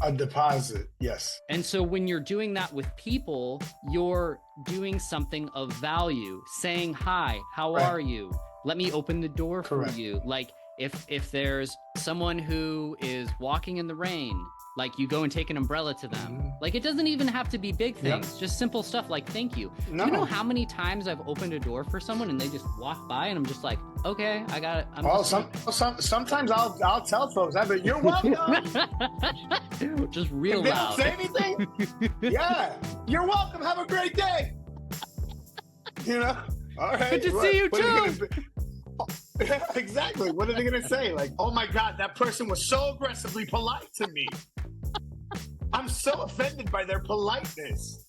A deposit, yes. And so when you're doing that with people, you're doing something of value, saying, hi, how are you? Let me open the door for you. Like if there's someone who is walking in the rain, like you go and take an umbrella to them. Like it doesn't even have to be big things, just simple stuff like thank you. No. Do you know how many times I've opened a door for someone and they just walk by and I'm just like, okay, I got it. Sometimes I'll tell folks, I be, you're welcome. Just real if loud. They don't say anything. Yeah, you're welcome. Have a great day. You know, all right. Good to see you too. Yeah, exactly. What are they gonna say? Like, oh my God, that person was so aggressively polite to me. I'm so offended by their politeness.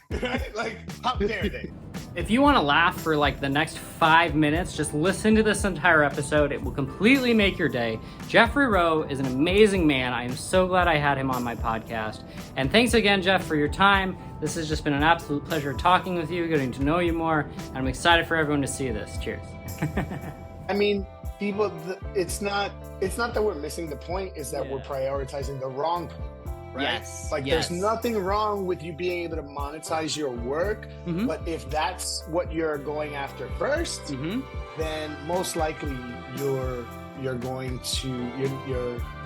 Right? Like, how dare they? If you want to laugh for like the next 5 minutes, just listen to this entire episode. It will completely make your day. Jeffrey Rowe is an amazing man. I am so glad I had him on my podcast. And thanks again, Jeff, for your time. This has just been an absolute pleasure talking with you, getting to know you more. And I'm excited for everyone to see this. Cheers. I mean, people, it's not that we're missing the point, it's that we're prioritizing the wrong point. Right? Yes. Like there's nothing wrong with you being able to monetize your work, but if that's what you're going after first, then most likely your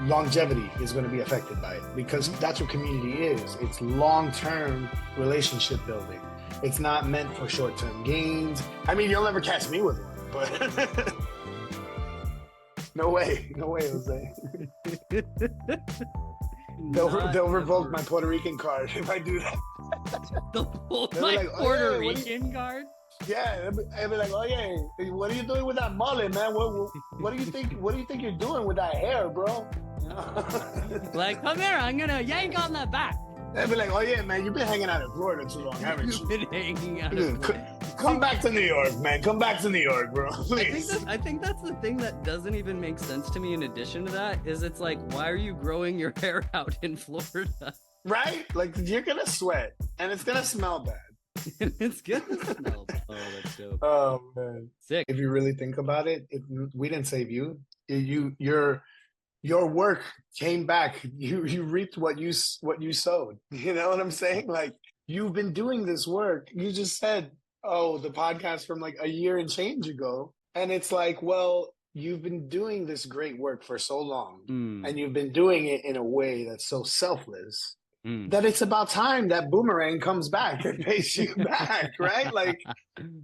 longevity is going to be affected by it, because that's what community is. It's long-term relationship building. It's not meant for short-term gains. I mean, you'll never catch me with one, but no way, Jose. They'll revoke my Puerto Rican card if I do that. They'll pull my Puerto Rican card? Yeah, I'd be like, oh yeah, what are you doing with that mullet, man? What do you think? What do you think you're doing with that hair, bro? Like, come here, I'm gonna yank on that back. They'd be like, oh yeah, man, you've been hanging out in Florida too long, haven't you? You've been hanging out. Come back to New York, man. Come back to New York, bro. Please. I think that's the thing that doesn't even make sense to me. In addition to that, is it's like, why are you growing your hair out in Florida? Right? Like you're gonna sweat, and it's gonna smell bad. It's gonna smell bad. Oh, that's dope. Oh man, sick. If you really think about it, we didn't save you. Your work came back. You reaped what you sowed. You know what I'm saying? Like you've been doing this work. You just said, oh, the podcast from like a year and change ago. And it's like, well, you've been doing this great work for so long, and you've been doing it in a way that's so selfless that it's about time that boomerang comes back and pays you back, right? Like,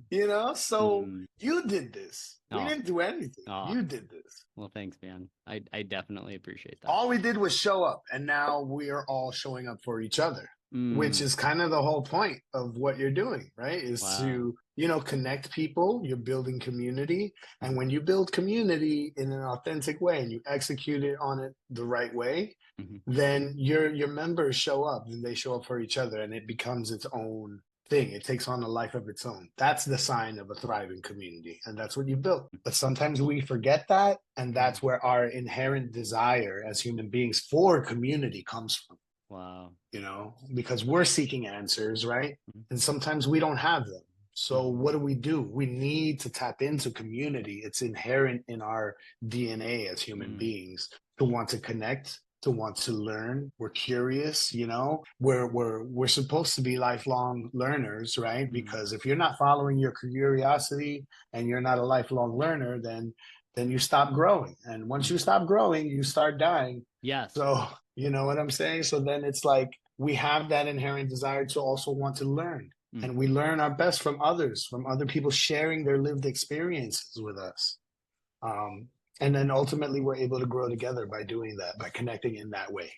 you know, so you did this. We didn't do anything. You did this. Well, thanks, man. I definitely appreciate that. All we did was show up, and now we are all showing up for each other, which is kind of the whole point of what you're doing, right? Is to, you know, connect people. You're building community. And when you build community in an authentic way and you execute it on it the right way, then your members show up, and they show up for each other, and it becomes its own thing. It takes on a life of its own. That's the sign of a thriving community, and that's what you built. But sometimes we forget that, and that's where our inherent desire as human beings for community comes from. Wow. You know, because we're seeking answers, right? And sometimes we don't have them. So what do? We need to tap into community. It's inherent in our DNA as human beings to want to connect, to want to learn. We're curious, you know, we're supposed to be lifelong learners, right? Because if you're not following your curiosity and you're not a lifelong learner, then you stop growing. And once you stop growing, you start dying. Yes. So, you know what I'm saying? So then it's like we have that inherent desire to also want to learn. And we learn our best from others, from other people sharing their lived experiences with us. And then ultimately we're able to grow together by doing that, by connecting in that way.